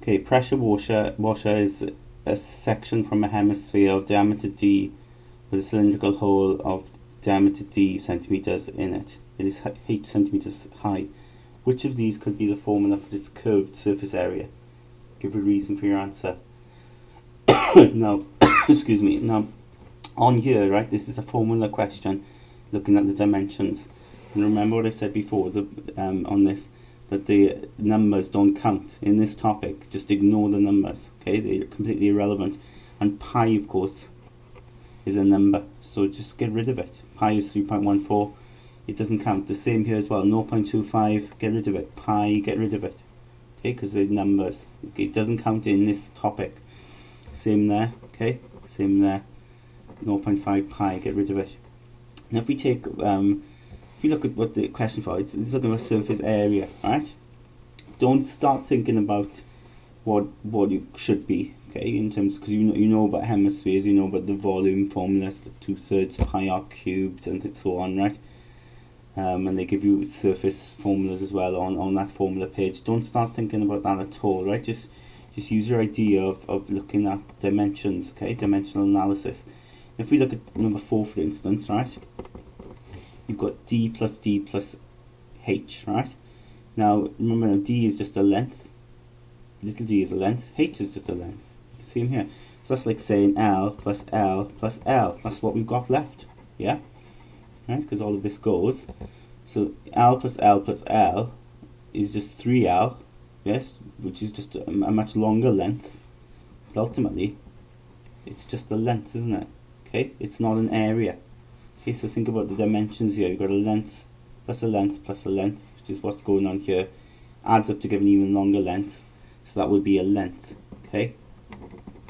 Okay, pressure washer is a section from a hemisphere of diameter d with a cylindrical hole of diameter d centimeters in it. It is h centimeters high. Which of these could be the formula for its curved surface area? Give a reason for your answer. Now, excuse me. Now, on here, right, this is a formula question looking at the dimensions. And remember what I said before on this, that the numbers don't count in this topic. Just ignore the numbers, okay? They're completely irrelevant. And pi, of course, is a number, so just get rid of it. Pi is 3.14. It doesn't count. The same here as well. 0.25, get rid of it. Pi, get rid of it. Okay, because they're numbers. Okay, it doesn't count in this topic. Same there, okay? Same there. 0.5 pi, get rid of it. Now if we take, if you look at what the question for, it's looking at surface area, right? Don't start thinking about what it should be, okay? In terms, because you know about hemispheres, you know about the volume formulas, 2/3 pi r cubed, and so on, right? And they give you surface formulas as well on that formula page. Don't start thinking about that at all, right? Just use your idea of looking at dimensions, okay? Dimensional analysis. If we look at number 4, for instance, right? You've got d plus h, right? Now, remember, d is just a length. Little d is a length. H is just a length. You see them here. So that's like saying L plus L plus L. That's what we've got left, yeah? Right? Because all of this goes. So L plus L plus L is just 3L, yes? Which is just a much longer length. But ultimately, it's just a length, isn't it? Okay, it's not an area. Okay, so think about the dimensions here. You've got a length plus a length plus a length, which is what's going on here. Adds up to give an even longer length. So that would be a length, okay?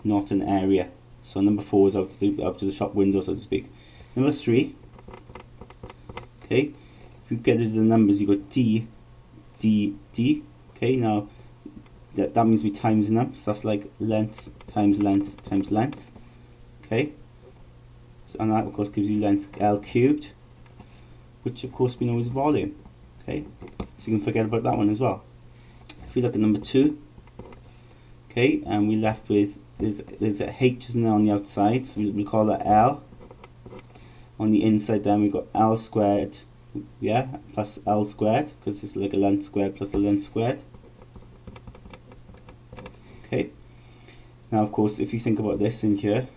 Not an area. So number 4 is out to the shop window, so to speak. Number 3, okay, if you get rid of the numbers, you've got d, d, d. Okay, now that means we times them. So that's like length times length times length. Okay. So, and that of course gives you length L cubed, which of course we know is volume. Okay, so you can forget about that one as well. If we look at number 2, okay, and we left with there's a h, isn't there, on the outside, so we'll call that L. On the inside then we've got L squared, yeah, plus L squared, because it's like a length squared plus a length squared. Okay, now of course if you think about this in here,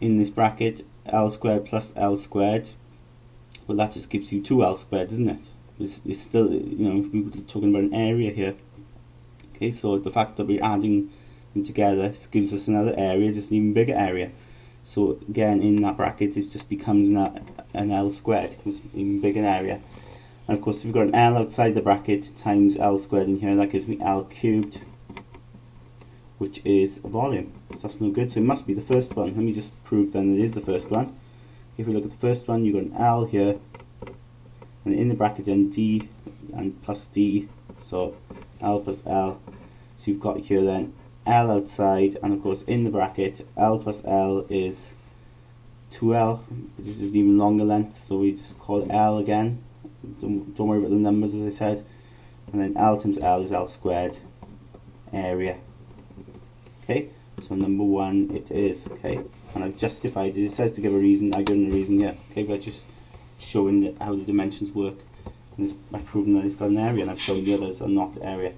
in this bracket, L squared plus L squared, well that just gives you 2L squared, isn't it? It's still, you know, we were talking about an area here. Okay, so the fact that we're adding them together gives us another area, just an even bigger area. So again, in that bracket, it just becomes an L squared, it becomes an even bigger area. And of course, if we've got an L outside the bracket times L squared in here, that gives me L cubed, which is volume. So that's no good, so it must be the first one. Let me just prove then it is the first one. If we look at the first one, you've got an L here, and in the bracket then D and plus D, so L plus L. So you've got here then L outside, and of course in the bracket, L plus L is 2L, which is just even longer length, so we just call it L again. Don't worry about the numbers, as I said. And then L times L is L squared, area. Okay, so number 1 it is, okay? And I've justified it. It says to give a reason, I've given a reason here, okay? But just showing how the dimensions work. And I've proven that it's got an area, and I've shown the others are not area.